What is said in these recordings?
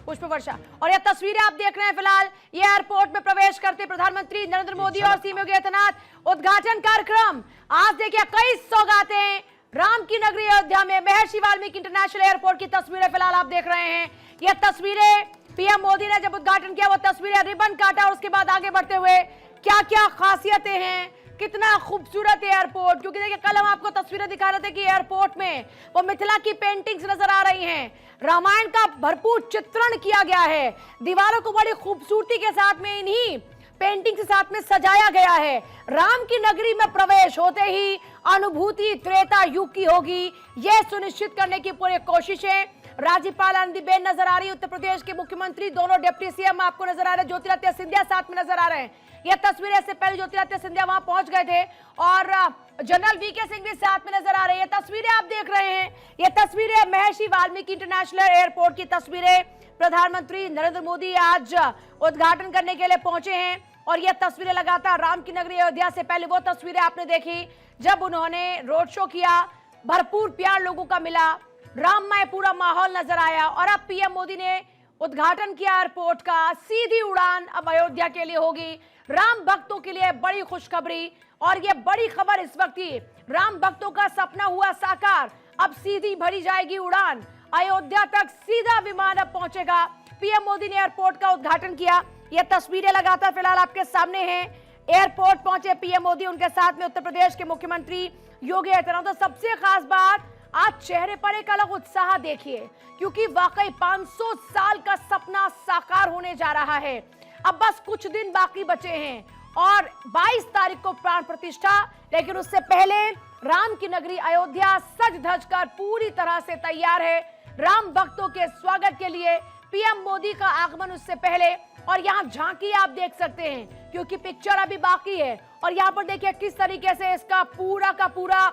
पुष्प वर्षा। और ये तस्वीरें आप देख रहे हैं फिलहाल, ये एयरपोर्ट में प्रवेश करते प्रधानमंत्री नरेंद्र मोदी और सीएम योगी आदित्यनाथ। उद्घाटन कार्यक्रम आज देखिए, कई सौगातें राम की नगरी अयोध्या में महर्षि वाल्मीकि इंटरनेशनल एयरपोर्ट की तस्वीरें फिलहाल आप देख रहे हैं। ये तस्वीरें पीएम मोदी ने जब उद्घाटन किया, वो तस्वीरें रिबन काटा और उसके बाद आगे बढ़ते हुए क्या क्या खासियतें हैं, कितना खूबसूरत एयरपोर्ट। क्योंकि देखिए, कल हम आपको तस्वीरें दिखा रहे थे कि एयरपोर्ट में वो मिथिला की पेंटिंग्स नजर आ रही हैं, रामायण का भरपूर चित्रण किया गया है, दीवारों को बड़ी खूबसूरती के साथ में इन्हीं पेंटिंग के साथ में सजाया गया है। राम की नगरी में प्रवेश होते ही अनुभूति त्रेता युग की होगी, यह सुनिश्चित करने की पूरी कोशिशें। राज्यपाल आनंदीबेन नजर आ रही है, उत्तर प्रदेश के मुख्यमंत्री, दोनों डिप्टी सीएम आपको नजर आ रहे हैं, ज्योतिरादित्य सिंधिया साथ में नजर आ रहे हैं। यह तस्वीरें से पहले ज्योतिरादित्य सिंधिया वहां पहुंच गए थे और जनरल वीके सिंह भी साथ में नजर आ रहे हैं। तस्वीरें आप देख रहे हैं, ये तस्वीरें महर्षि वाल्मीकि इंटरनेशनल एयरपोर्ट की तस्वीरें। प्रधानमंत्री नरेंद्र मोदी आज उद्घाटन करने के लिए पहुंचे हैं और यह तस्वीरें लगातार राम की नगरी अयोध्या से पहले वो तस्वीरें आपने देखी जब उन्होंने रोड शो किया, भरपूर प्यार लोगों का मिला, राममय पूरा माहौल नजर आया। और अब पीएम मोदी ने उद्घाटन किया एयरपोर्ट का, सीधी उड़ान अब अयोध्या के लिए होगी। राम भक्तों के लिए बड़ी खुशखबरी और यह बड़ी खबर इस वक्त ही, राम भक्तों का सपना हुआ साकार, अब सीधी भरी जाएगी उड़ान, अयोध्या तक सीधा विमान अब पहुंचेगा। पीएम मोदी ने एयरपोर्ट का उद्घाटन किया, यह तस्वीरें लगातार फिलहाल आपके सामने हैं। एयरपोर्ट पहुंचे पीएम मोदी, उनके साथ में उत्तर प्रदेश के मुख्यमंत्री योगी आदित्यनाथ। तो सबसे खास बात, आज चेहरे पर एक अलग उत्साह देखिए, क्योंकि वाकई 500 साल का सपना साकार होने जा रहा है। अब बस कुछ दिन बाकी बचे हैं और 22 तारीख को प्राण प्रतिष्ठा, लेकिन उससे पहले राम की नगरी अयोध्या सज धज कर पूरी तरह से तैयार है राम भक्तों के स्वागत के लिए। पीएम मोदी का आगमन उससे पहले, और यहाँ झांकी आप देख सकते हैं क्योंकि पिक्चर अभी बाकी है। और यहाँ पर देखिए किस तरीके से इसका पूरा का पूरा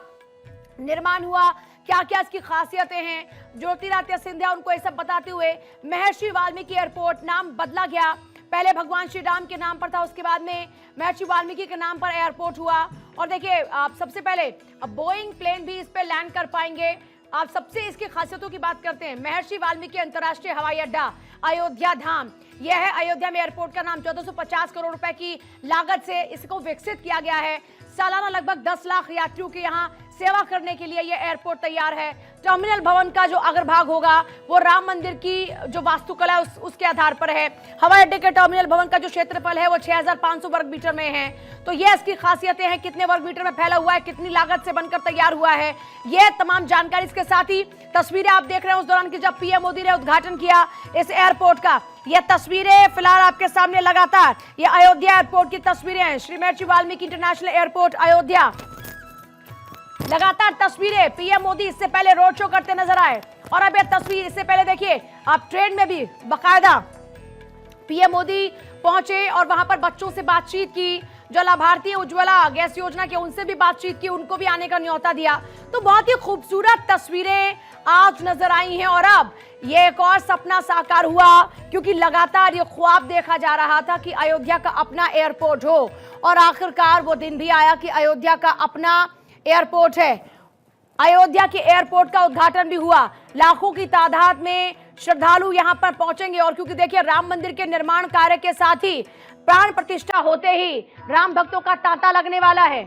निर्माण हुआ, क्या क्या इसकी खासियतें हैं। ज्योतिरादित्य सिंधिया उनको ये सब बताते हुए, महर्षि वाल्मीकि एयरपोर्ट नाम बदला गया, पहले भगवान श्री राम के नाम पर था, उसके बाद में महर्षि वाल्मीकि के नाम पर एयरपोर्ट हुआ। और देखिए, आप सबसे पहले अब बोइंग प्लेन भी इस पे लैंड कर पाएंगे। आप सबसे इसकी खासियतों की बात करते हैं, महर्षि वाल्मीकि अंतर्राष्ट्रीय हवाई अड्डा अयोध्या धाम, यह है अयोध्या में एयरपोर्ट का नाम। 1450 करोड़ रुपए की लागत से इसको विकसित किया गया है। सालाना लगभग 10 लाख यात्रियों के यहाँ सेवा करने के लिए यह एयरपोर्ट तैयार है। टर्मिनल भवन का जो अग्रभाग होगा वो राम मंदिर की जो वास्तुकला है उसके आधार पर है। हवाई अड्डे के टर्मिनल भवन का जो क्षेत्रफल है वो 6500 वर्ग मीटर में है। तो ये इसकी खासियतें हैं, कितने वर्ग मीटर में फैला हुआ है, कितनी लागत से बनकर तैयार हुआ है, ये तमाम जानकारी। इसके साथ ही तस्वीरें आप देख रहे हैं उस दौरान की जब पीएम मोदी ने उद्घाटन किया इस एयरपोर्ट का। ये तस्वीरें फिलहाल आपके सामने लगातार, ये अयोध्या एयरपोर्ट की तस्वीरें हैं, श्री महर्षि वाल्मीकि इंटरनेशनल एयरपोर्ट अयोध्या। लगातार तस्वीरें, पीएम मोदी इससे पहले रोड शो करते नजर आए और अब ये तस्वीर, इससे पहले देखिए आप ट्रेन में भी बाकायदा पीएम मोदी पहुंचे और वहां पर बच्चों से बातचीत की, जो लाभार्थी उज्ज्वला गैस योजना के उनसे भी बातचीत की, उनको भी आने का न्योता दिया। तो बहुत ही खूबसूरत तस्वीरें आज नजर आई हैं। और अब ये एक और सपना साकार हुआ, क्योंकि लगातार ये ख्वाब देखा जा रहा था कि अयोध्या का अपना एयरपोर्ट हो, और आखिरकार वो दिन भी आया कि अयोध्या का अपना एयरपोर्ट है। अयोध्या के एयरपोर्ट का उद्घाटन भी हुआ, लाखों की तादाद में श्रद्धालु यहां पर पहुंचेंगे। और क्योंकि देखिए, राम मंदिर के निर्माण कार्य के साथ ही प्राण प्रतिष्ठा होते ही राम भक्तों का तांता लगने वाला है।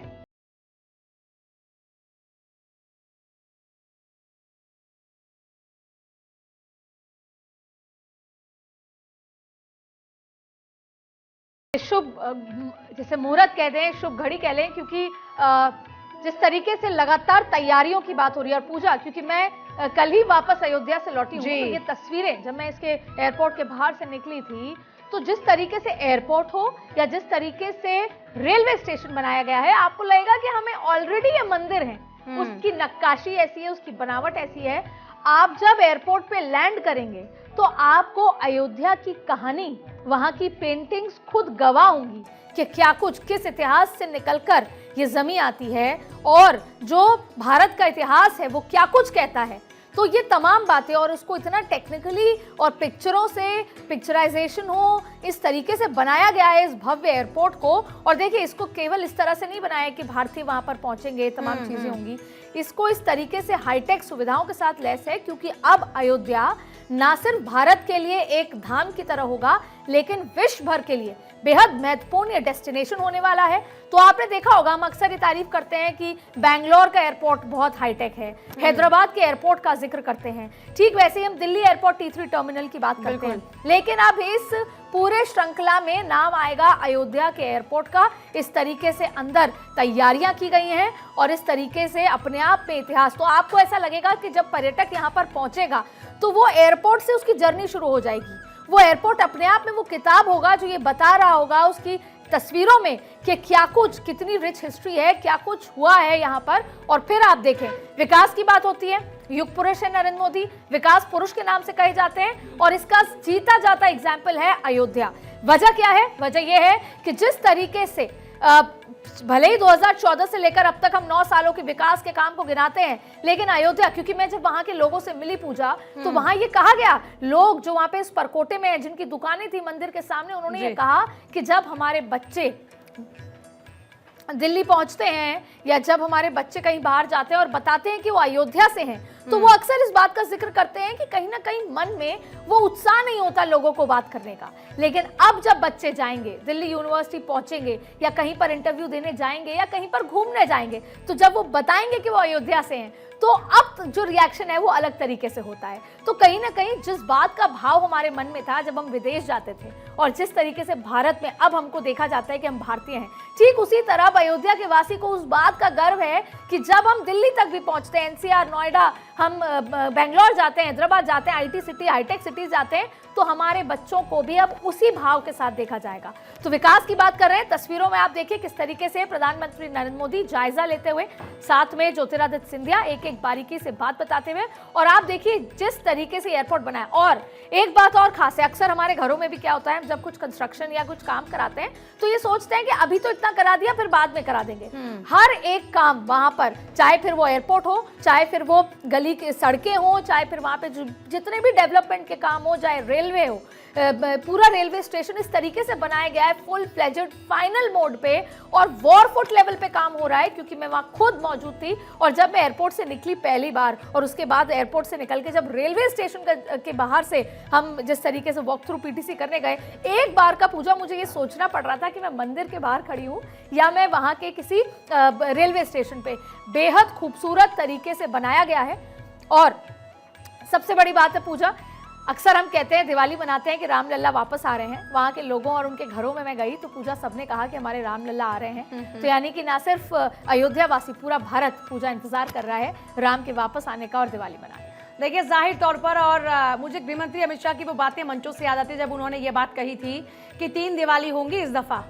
शुभ, जैसे मुहूर्त कहते हैं, शुभ घड़ी कह लें, क्योंकि जिस तरीके से लगातार तैयारियों की बात हो रही है। और पूजा, क्योंकि मैं कल ही वापस अयोध्या से लौटी हूँ, तो ये तस्वीरें जब मैं इसके एयरपोर्ट के बाहर से निकली थी, तो जिस तरीके से एयरपोर्ट हो या जिस तरीके से रेलवे स्टेशन बनाया गया है, आपको लगेगा कि हमें ऑलरेडी ये मंदिर है। उसकी नक्काशी ऐसी है, उसकी बनावट ऐसी है। आप जब एयरपोर्ट पे लैंड करेंगे तो आपको अयोध्या की कहानी, वहां की पेंटिंग्स खुद गवाह होंगी कि क्या कुछ, किस इतिहास से निकलकर ये जमीन आती है और जो भारत का इतिहास है वो क्या कुछ कहता है। तो ये तमाम बातें, और उसको इतना टेक्निकली और पिक्चरों से पिक्चराइजेशन हो, इस तरीके से बनाया गया है इस भव्य एयरपोर्ट को। और देखिए, इसको केवल इस तरह से नहीं बनाया कि भारतीय वहां पर पहुंचेंगे, तमाम चीजें होंगी। इसको इस तरीके से हाईटेक सुविधाओं के साथ लैस है, क्योंकि अब अयोध्या ना सिर्फ भारत के लिए एक धाम की तरह होगा, लेकिन विश्व भर के लिए बेहद महत्वपूर्ण ये डेस्टिनेशन होने वाला है। तो आपने देखा होगा, हम अक्सर ये तारीफ करते हैं कि बैंगलोर का एयरपोर्ट बहुत हाईटेक है, हैदराबाद के एयरपोर्ट का जिक्र करते हैं, ठीक वैसे ही हम दिल्ली एयरपोर्ट T3 टर्मिनल की बात करते हैं। लेकिन अब इस पूरे श्रृंखला में नाम आएगा अयोध्या के एयरपोर्ट का। इस तरीके से अंदर तैयारियां की गई हैं और इस तरीके से अपने आप में इतिहास। तो आपको ऐसा लगेगा कि जब पर्यटक यहाँ पर पहुंचेगा तो वो एयरपोर्ट से उसकी जर्नी शुरू हो जाएगी। वो एयरपोर्ट अपने आप में वो किताब होगा जो ये बता रहा होगा उसकी तस्वीरों में कि क्या कुछ, कितनी रिच हिस्ट्री है, क्या कुछ हुआ है यहाँ पर। और फिर आप देखें, विकास की बात होती है, युग पुरुष है नरेंद्र मोदी, विकास पुरुष के नाम से कहे जाते हैं और इसका जीता जाता एग्जाम्पल है अयोध्या। वजह क्या है? वजह यह है कि जिस तरीके से भले ही 2014 से लेकर अब तक हम 9 सालों के विकास के काम को गिनाते हैं, लेकिन अयोध्या, क्योंकि मैं जब वहां के लोगों से मिली पूजा, तो वहां ये कहा गया, लोग जो वहां पे इस परकोटे में जिनकी दुकानें थी मंदिर के सामने, उन्होंने ये कहा कि जब हमारे बच्चे दिल्ली पहुंचते हैं या जब हमारे बच्चे कहीं बाहर जाते हैं और बताते हैं कि वो अयोध्या से हैं, तो वो अक्सर इस बात का जिक्र करते हैं कि कहीं ना कहीं मन में वो उत्साह नहीं होता लोगों को बात करने का। लेकिन अब जब बच्चे जाएंगे, दिल्ली यूनिवर्सिटी पहुंचेंगे या कहीं पर इंटरव्यू देने जाएंगे या कहीं पर घूमने जाएंगे, तो जब वो बताएंगे कि वो अयोध्या से हैं, तो अब जो रिएक्शन है वो अलग तरीके से होता है। तो कहीं ना कहीं जिस बात का भाव हमारे मन में था जब हम विदेश जाते थे और जिस तरीके से भारत में अब हमको देखा जाता है कि हम भारतीय हैं, ठीक उसी तरह अयोध्या के वासी को उस बात का गर्व है कि जब हम दिल्ली तक भी पहुंचते हैं, NCR, नोएडा, हम बेंगलोर जाते हैं, हैदराबाद जाते हैं, IT सिटी, हाईटेक सिटीज जाते हैं, तो हमारे बच्चों को भी अब उसी भाव के साथ देखा जाएगा। तो विकास की बात कर रहे हैं, तस्वीरों में आप देखिए किस तरीके से प्रधानमंत्री नरेंद्र मोदी जायजा लेते हुए, साथ में ज्योतिरादित्य सिंधिया एक एक बारीकी से बात बताते हुए, और आप देखिए जिस तरीके से एयरपोर्ट बना है। और एक बात और खास है, अक्सर हमारे घरों में भी क्या होता है, हम जब कुछ कंस्ट्रक्शन या कुछ काम कराते हैं तो ये सोचते हैं कि अभी तो इतना करा दिया, फिर बाद में करा देंगे। हर एक काम वहां पर, चाहे फिर वो एयरपोर्ट हो, चाहे फिर वो गली की सड़कें हो, चाहे फिर वहां पे जितने भी डेवलपमेंट के काम हो, चाहे रेलवे हो, पूरा रेलवे स्टेशन इस तरीके से बनाया गया है फुल फ्लेजेड फाइनल मोड पे, और वॉरफुट लेवल पे काम हो रहा है। क्योंकि मैं वहां खुद मौजूद थी और जब मैं एयरपोर्ट से निकली पहली बार और उसके बाद एयरपोर्ट से निकल के जब रेलवे स्टेशन के बाहर से हम जिस तरीके से वॉक थ्रू PTC करने गए, एक बार का पूजा मुझे ये सोचना पड़ रहा था कि मैं मंदिर के बाहर खड़ी हूँ या मैं वहां के किसी रेलवे स्टेशन पे। बेहद खूबसूरत तरीके से बनाया गया है। और सबसे बड़ी बात है पूजा, अक्सर हम कहते हैं, दिवाली मनाते हैं कि रामलला वापस आ रहे हैं। वहाँ के लोगों और उनके घरों में मैं गई तो पूजा सबने कहा कि हमारे रामलला आ रहे हैं। तो यानी कि ना सिर्फ अयोध्या वासी, पूरा भारत पूजा इंतजार कर रहा है राम के वापस आने का और दिवाली मनाने का। देखिए जाहिर तौर पर, और मुझे गृहमंत्री अमित शाह की वो बातें मंचों से याद आती है जब उन्होंने ये बात कही थी कि 3 दिवाली होंगी इस दफा,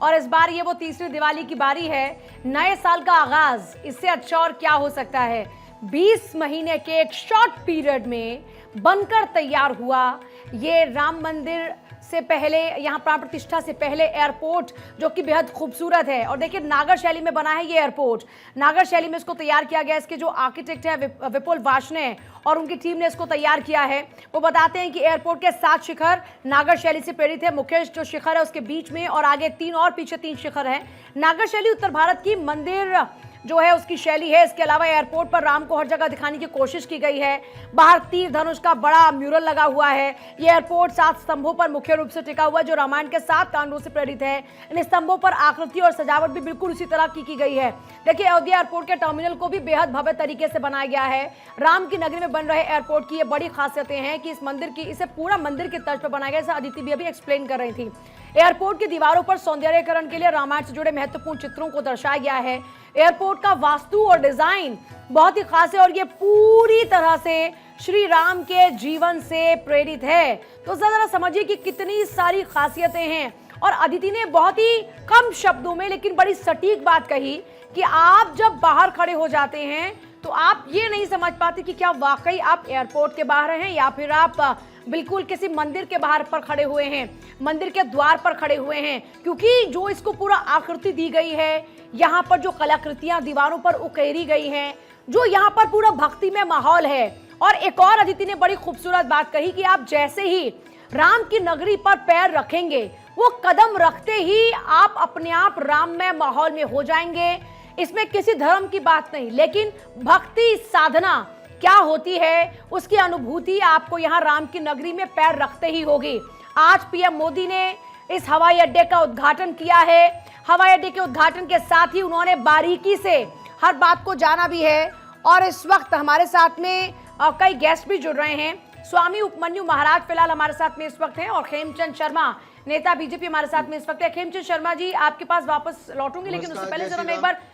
और इस बार ये वो तीसरी दिवाली की बारी है। नए साल का आगाज, इससे अच्छा और क्या हो सकता है। 20 महीने के एक शॉर्ट पीरियड में बनकर तैयार हुआ ये राम मंदिर से पहले, यहाँ प्राण प्रतिष्ठा से पहले एयरपोर्ट, जो कि बेहद खूबसूरत है। और देखिए नागर शैली में बना है ये एयरपोर्ट, नागर शैली में इसको तैयार किया गया। इसके जो आर्किटेक्ट है विपुल वार्ष्णेय और उनकी टीम ने इसको तैयार किया है। वो बताते हैं कि एयरपोर्ट के 7 शिखर नागर शैली से प्रेरित है। मुख्य जो शिखर है उसके बीच में और आगे 3 और पीछे 3 शिखर है। नागर शैली उत्तर भारत की मंदिर जो है उसकी शैली है। इसके अलावा एयरपोर्ट पर राम को हर जगह दिखाने की कोशिश की गई है। बाहर तीर धनुष का बड़ा म्यूरल लगा हुआ है। ये एयरपोर्ट 7 स्तंभों पर मुख्य रूप से टिका हुआ है, जो रामायण के 7 कांडों से प्रेरित है। इन स्तंभों पर आकृति और सजावट भी बिल्कुल उसी तरह की गई है। देखिए अयोध्या एयरपोर्ट के टर्मिनल को भी बेहद भव्य तरीके से बनाया गया है। राम की नगरी में बन रहे एयरपोर्ट की ये बड़ी खासियतें हैं कि इसे पूरा मंदिर की तर्ज पर बनाया गया, जैसा अदिति भी अभी एक्सप्लेन कर रही थी। एयरपोर्ट की दीवारों पर सौंदर्यीकरण के लिए रामायण से जुड़े महत्वपूर्ण चित्रों को दर्शाया गया है। एयरपोर्ट का वास्तु और डिजाइन बहुत ही खास है और ये पूरी तरह से श्री राम के जीवन से प्रेरित है। तो जरा समझिए कि कितनी सारी खासियतें हैं। और अदिति ने बहुत ही कम शब्दों में लेकिन बड़ी सटीक बात कही कि आप जब बाहर खड़े हो जाते हैं तो आप ये नहीं समझ पाते कि क्या वाकई आप एयरपोर्ट के बाहर हैं या फिर आप बिल्कुल किसी मंदिर के बाहर पर खड़े हुए हैं, मंदिर के द्वार पर खड़े हुए हैं। क्योंकि जो इसको पूरा आकृति दी गई है, यहाँ पर जो कलाकृतियां दीवारों पर उकेरी गई हैं, जो यहाँ पर पूरा भक्ति में माहौल है। और एक और अदिति ने बड़ी खूबसूरत बात कही कि आप जैसे ही राम की नगरी पर पैर रखेंगे, वो कदम रखते ही आप अपने आप राममय माहौल में हो जाएंगे। इसमें किसी धर्म की बात नहीं, लेकिन भक्ति साधना क्या होती है उसकी अनुभूति आपको यहाँ राम की नगरी में पैर रखते ही होगी। आज पीएम मोदी ने इस हवाई अड्डे का उद्घाटन किया है। हवाई अड्डे के उद्घाटन के साथ ही उन्होंने बारीकी से हर बात को जाना भी है। और इस वक्त हमारे साथ में कई गेस्ट भी जुड़ रहे हैं। स्वामी उपमन्यु महाराज फिलहाल हमारे साथ में इस वक्त हैं और खेमचंद शर्मा नेता बीजेपी हमारे साथ में इस वक्त है। खेमचंद शर्मा जी, आपके पास वापस लौटूंगी, लेकिन उससे पहले जरा मैं एक बार